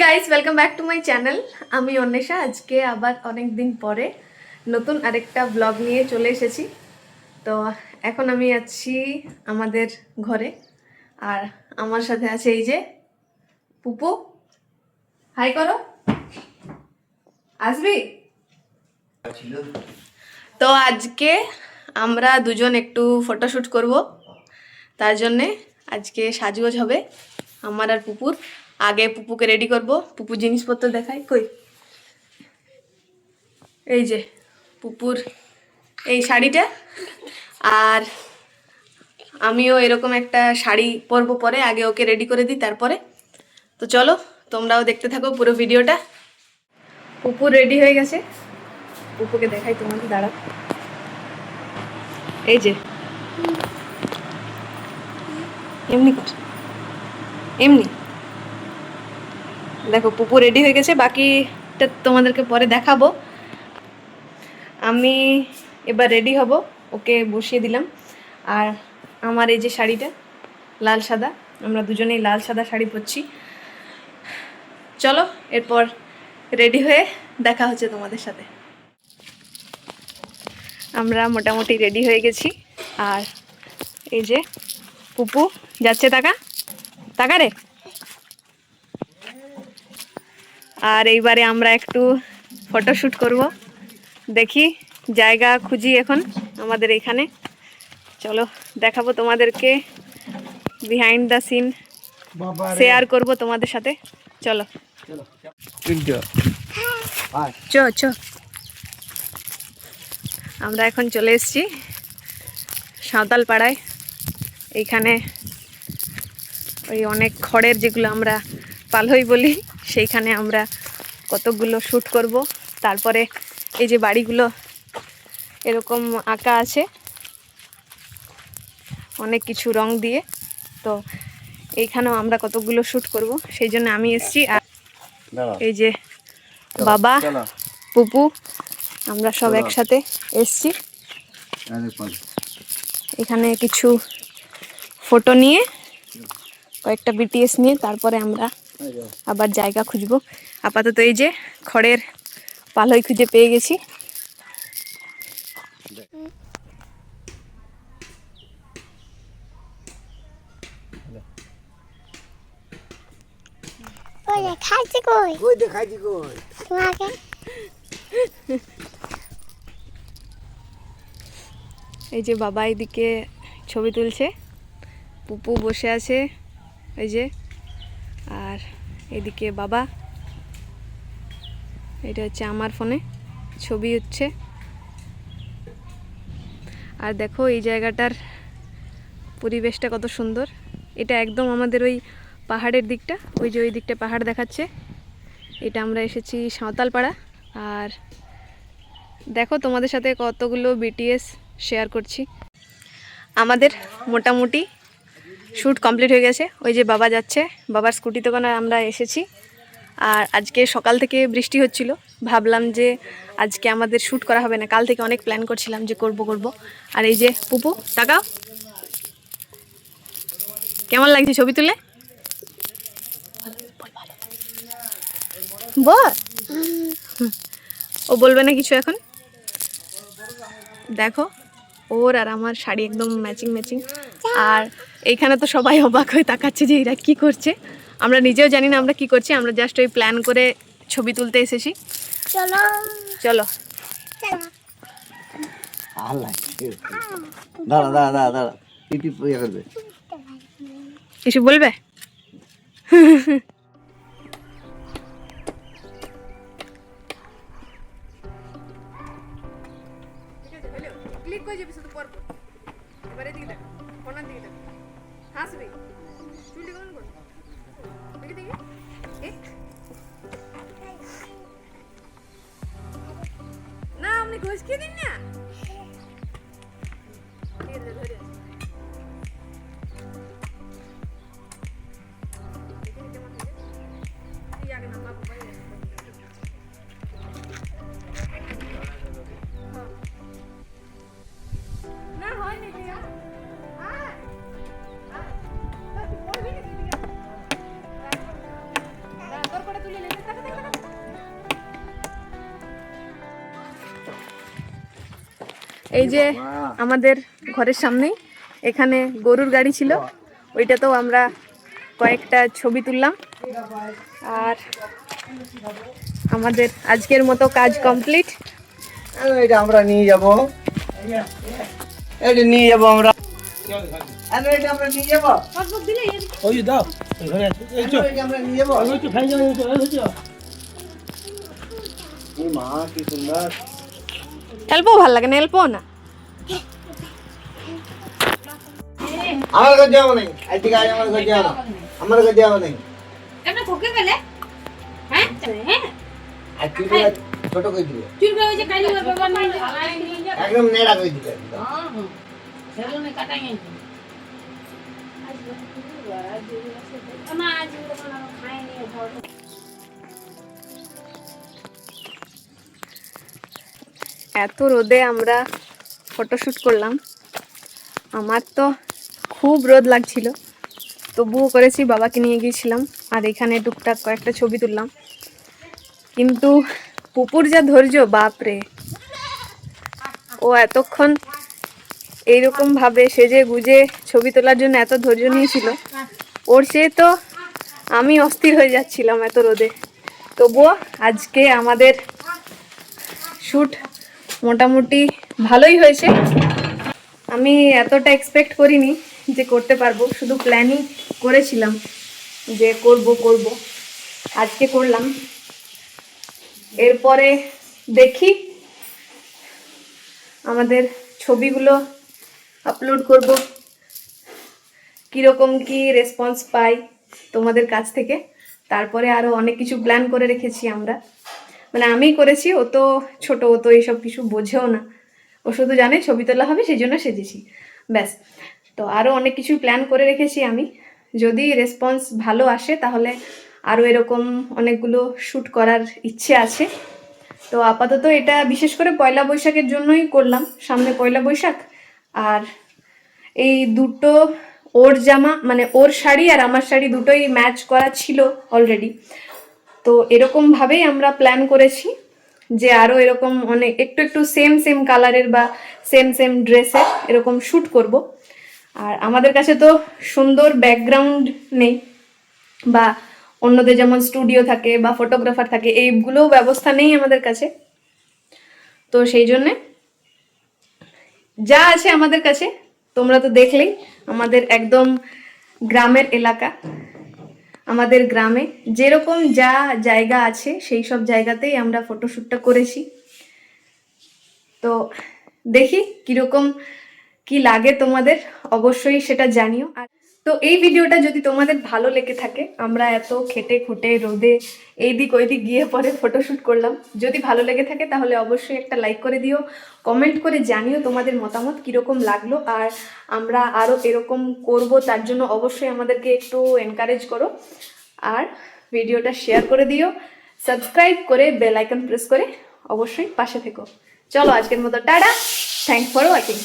Guys, welcome back to my channel. আমি অন্বেষা। আজকে আবার অনেক দিন পরে নতুন আরেকটা ব্লগ নিয়ে চলে এসেছি। তো এখন আমি আছি আমাদের ঘরে, আর আমার সাথে আছে এই যে পুপু। হাই করো, আসবি? তো আজকে আমরা দুজন একটু ফটোশ্যুট করব, তার জন্যে আজকে সাজগোজ হবে আমার আর পুপুর। আগে পুপুকে রেডি করব। পুপুর জিনিসপত্র দেখাই, কই এই যে পুপুর এই শাড়িটা, আর আমিও এরকম একটা শাড়ি পরবো পরে। আগে ওকে রেডি করে দিই তারপরে। তো চলো তোমরাও দেখতে থাকো পুরো ভিডিওটা। পুপু রেডি হয়ে গেছে, পুপুকে দেখাই তোমাকে, দাঁড়াও। এই যে এমনি কর, এমনি দেখো পুপু রেডি হয়ে গেছে। বাকিটা তোমাদেরকে পরে দেখাবো। আমি এবার রেডি হব, ওকে বসিয়ে দিলাম। আর আমার এই যে শাড়িটা লাল সাদা, আমরা দুজনেই লাল সাদা শাড়ি পরছি। চলো এরপর রেডি হয়ে দেখা হচ্ছে তোমাদের সাথে। আমরা মোটামুটি রেডি হয়ে গেছি। আর এই যে পুপু যাচ্ছে, টাকা টাকা রে। আর এইবারে আমরা একটু ফটোশ্যুট করব, দেখি জায়গা খুঁজি এখন আমাদের এখানে। চলো দেখাবো তোমাদেরকে, বিহাইন্ড দ্য সিন শেয়ার করব তোমাদের সাথে। চলো চ চ। আমরা এখন চলে এসেছি সাঁওতাল পাড়ায়। এইখানে ওই অনেক খড়ের, যেগুলো আমরা পালই বলি, সেইখানে আমরা কতগুলো শ্যুট করব। তারপরে এই যে বাড়িগুলো এরকম আঁকা আছে অনেক কিছু রং দিয়ে, তো এইখানেও আমরা কতগুলো শ্যুট করব, সেই জন্য আমি এসেছি। আর এই যে বাবা, পুপু, আমরা সব একসাথে এসেছি এখানে কিছু ফটো নিয়ে, কয়েকটা বিটিএস নিয়ে, তারপরে আমরা আবার জায়গা খুঁজবো। আপাতত এই যে খড়ের পালই খুঁজে পেয়ে গেছি। এই যে বাবা এদিকে ছবি তুলছে, পুপু বসে আছে এই যে, আর এদিকে বাবা, এটা হচ্ছে আমার ফোনে ছবি হচ্ছে। আর দেখো এই জায়গাটার পরিবেশটা কত সুন্দর। এটা একদম আমাদের ওই পাহাড়ের দিকটা, ওই যে ওই দিকটা পাহাড় দেখাচ্ছে। এটা আমরা এসেছি সাঁওতাল পাড়া। আর দেখো তোমাদের সাথে কতগুলো বিটিএস শেয়ার করছি। আমাদের মোটামুটি শ্যুট কমপ্লিট হয়ে গেছে। ওই যে বাবা যাচ্ছে, বাবার স্কুটিতে করে আমরা এসেছি। আর আজকে সকাল থেকে বৃষ্টি হচ্ছিল, ভাবলাম যে আজকে আমাদের শ্যুট করা হবে না। কাল থেকে অনেক প্ল্যান করছিলাম যে করব। আর এই যে পুপু, তাকাও, কেমন লাগছে ছবি তুলে? বল, ও বলবে না কিছু এখন। দেখো ওর আর আমার শাড়ি একদম ম্যাচিং ম্যাচিং। আর এইখানে তো সবাই অবাক হয়ে তাকাচ্ছে যে এরা কি করছে। আমরা নিজেও জানি না আমরা কি করছি, আমরা জাস্ট ওই প্ল্যান করে ছবি তুলতে এসেছি। চলো চলো। কিছু বলবে? ক্লিক করে যাবি শুধু পরপর। এবারে দিকে দেখ, কোনার দিকে দেখ, হাসবি, চুলটি কেমন করবি দেখি দেখি। না আপনি ঘুষকে দিন না। না হয়নি তোর করে তুলি এই যে আমাদের ঘরের সামনেই এখানে গরুর গাড়ি ছিল, ওইটাতেও আমরা কয়েকটা ছবি তুললাম। আর আমাদের আজকের মতো কাজ কমপ্লিট। এটা আমরা নিয়ে যাব, এটা নিয়ে যাব আমরা, এটা আমরা নিয়ে যাব, ওই দাও ঘরে আছে, এই তো এটা আমরা নিয়ে যাব, ওই তো খাই যাও, ওই তো এই মা কি সুন্দর। এলপো ভালো লাগে না, এলপো না আমার কাছে যাও নাই, আজকে আজ আমার কাছে যাও, আমার কাছে যাও নাই, এমন ঠকে গেলে হ্যাঁ হ্যাঁ আর কি ছোট কই দিলে চুল করে যে কালি বাবা না একদম নেড়া কই দিলে। হ্যাঁ সেলুনে কাটাই গেছে না আজ ওরা খায়নি ঘর। এত রোদে আমরা ফটোশ্যুট করলাম, আমার তো খুব রোদ লাগছিল, তবুও করেছি, বাবাকে নিয়ে গিয়েছিলাম। আর এখানে টুকটাক কয়েকটা ছবি তুললাম, কিন্তু পুপুর যা ধৈর্য, বাপরে, ও এতক্ষণ এইরকম ভাবে সেজে গুজে ছবি তোলার জন্য এত ধৈর্য নিয়েছিল, ওর সে তো আমি অস্থির হয়ে যাচ্ছিলাম এত রোদে। তবুও আজকে আমাদের শ্যুট মোটামুটি ভালোই হয়েছে। আমি এতটা এক্সপেক্ট করিনি যে করতে পারবো, শুধু প্ল্যানই করেছিলাম যে করব, আজকে করলাম। এরপরে দেখি আমাদের ছবিগুলো আপলোড করব, কীরকম কি রেসপন্স পাই তোমাদের কাছ থেকে। তারপরে আরও অনেক কিছু প্ল্যান করে রেখেছি আমরা, মানে আমি করেছি, ও তো ছোট, ও তো এইসব কিছু বোঝেও না, ও শুধু জানে ছবি তোলা হবে সেই জন্য সেজেছি, ব্যাস। তো আরও অনেক কিছু প্ল্যান করে রেখেছি আমি, যদি রেসপন্স ভালো আসে তাহলে আরও এরকম অনেকগুলো শ্যুট করার ইচ্ছে আছে। তো আপাতত এটা বিশেষ করে পয়লা বৈশাখের জন্যই করলাম, সামনে পয়লা বৈশাখ। আর এই দুটো ওর জামা, মানে ওর শাড়ি আর আমার শাড়ি দুটোই ম্যাচ করা ছিল অলরেডি, তো এরকমভাবেই আমরা প্ল্যান করেছি যে আরও এরকম অনেক একটু সেম কালারের বা সেম ড্রেসের এরকম শ্যুট করব। আর আমাদের কাছে তো সুন্দর ব্যাকগ্রাউন্ড নেই, বা অন্যদের যেমন স্টুডিও থাকে বা ফটোগ্রাফার থাকে, এইগুলোও ব্যবস্থা নেই আমাদের কাছে। তো সেই জন্যে যা আছে আমাদের কাছে, তোমরা তো দেখলেই, আমাদের একদম গ্রামের এলাকা, আমাদের গ্রামে যেরকম যা জায়গা আছে সেই সব জায়গাতেই আমরা ফটোশ্যুটটা করেছি। তো দেখি কীরকম কি লাগে তোমাদের, অবশ্যই সেটা জানিও। আর তো এই ভিডিওটা যদি তোমাদের ভালো লেগে থাকে, আমরা এত খেটে খুঁটে রোদে এইদিক ওইদিক গিয়ে পরে ফটোশ্যুট করলাম, যদি ভালো লেগে থাকে তাহলে অবশ্যই একটা লাইক করে দিও, কমেন্ট করে জানিও তোমাদের মতামত কীরকম লাগলো। আর আমরা আরও এরকম করব, তার জন্য অবশ্যই আমাদেরকে একটু এনকারেজ করো। আর ভিডিওটা শেয়ার করে দিও, সাবস্ক্রাইব করে বেল আইকন প্রেস করে অবশ্যই পাশে থেকো। চলো আজকের মতো টাটা, থ্যাংকস ফর ওয়াচিং।